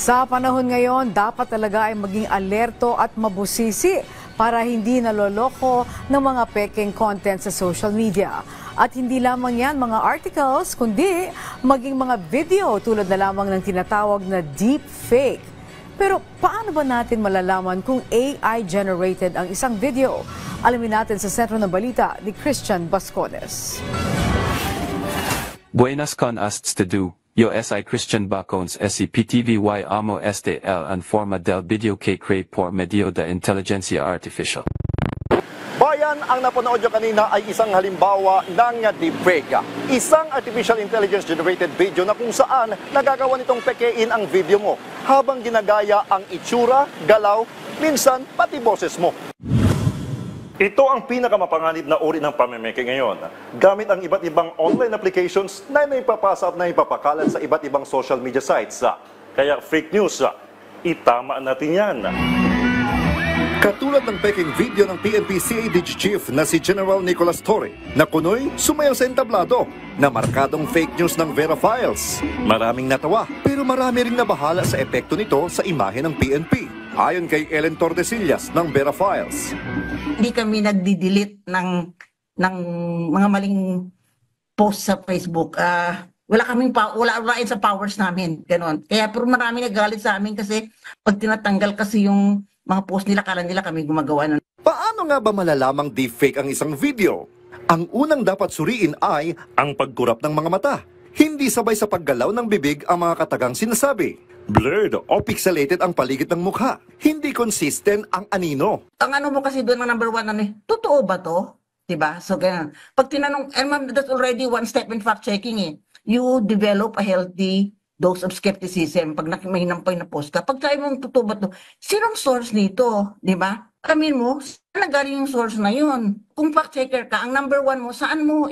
Sa panahon ngayon, dapat talaga ay maging alerto at mabusisi para hindi naloloko ng mga peking content sa social media. At hindi lamang yan mga articles, kundi maging mga video tulad na lamang ng tinatawag na deepfake. Pero paano ba natin malalaman kung AI-generated ang isang video? Alamin natin sa Sentro ng Balita ni Christian Bascones. Buenas con asts to do. Yo si Christian Bacones SCPTVY amo este el en forma del video que cree por medio de inteligencia artificial. Bayan, ang napanood nyo kanina ay isang halimbawa ng deepfake. Isang artificial intelligence generated video na kung saan nagagawa nitong pekein ang video mo habang ginagaya ang itsura, galaw, minsan pati boses mo. Ito ang pinakamapanganib na uri ng pamemeke ngayon. Gamit ang iba't ibang online applications na naipapasa at naipapakalat sa iba't ibang social media sites. Kaya fake news, itama natin yan. Katulad ng peking video ng PNP CADG Chief na si General Nicolas Torre na kunoy sumayaw sa entablado na markadong fake news ng Vera Files. Maraming natawa pero marami ring nabahala sa epekto nito sa imahe ng PNP. Ayon kay Ellen Tordesillas ng Vera Files. Hindi kami nagdi-delete ng mga maling post sa Facebook. Wala sa powers namin, ganon. Kaya pero marami nagalit sa amin kasi pag tinatanggal kasi yung mga post nila, kala nila kami gumagawa nun. Paano nga ba malalamang deepfake ang isang video? Ang unang dapat suriin ay ang pagkurap ng mga mata. Hindi sabay sa paggalaw ng bibig ang mga katagang sinasabi. Blurred o pixelated ang paligid ng mukha. Hindi consistent ang anino. Ang ano mo kasi doon, ang number one, totoo ba to? Diba? So, ganyan. Pag tinanong, and that's already one step in fact-checking eh. You develop a healthy dose of skepticism pag may nampay na post ka. Pag tayo mong totoo ba to, sinong source nito? Diba? Alamin mo, saan nagaling yung source na yun? Kung fact-checker ka, ang number one mo, saan mo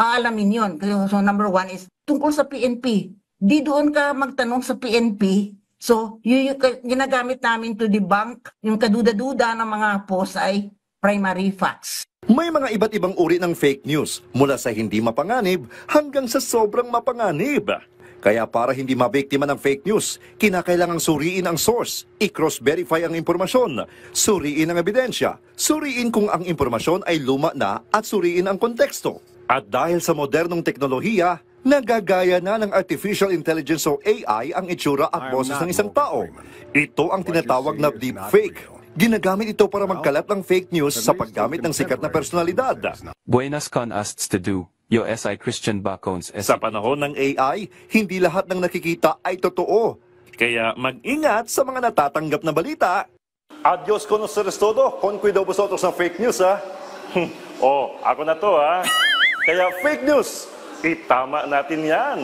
aalamin yun? So, number one is tungkol sa PNP. Di doon ka magtanong sa PNP. So, yung ginagamit namin to debunk yung kaduda-duda ng mga post ay primary facts. May mga iba't ibang uri ng fake news, mula sa hindi mapanganib hanggang sa sobrang mapanganib. Kaya para hindi mabiktima ng fake news, kinakailangang suriin ang source, i-cross-verify ang impormasyon, suriin ang ebidensya, suriin kung ang impormasyon ay luma na at suriin ang konteksto. At dahil sa modernong teknolohiya, nagagaya na ng artificial intelligence o AI ang itsura at boses ng isang tao. Ito ang tinatawag na deepfake. Ginagamit ito para magkalat ng fake news sa paggamit ng sikat na personalidad. Buenas con asts to do. Yo si Christian Bacones Sa panahon ng AI, hindi lahat ng nakikita ay totoo. Kaya mag-ingat sa mga natatanggap na balita. Adios conoceres todo, con cuidado vosotros ng fake news, ha? Ako na to, ha? Kaya fake news, itama natin yan.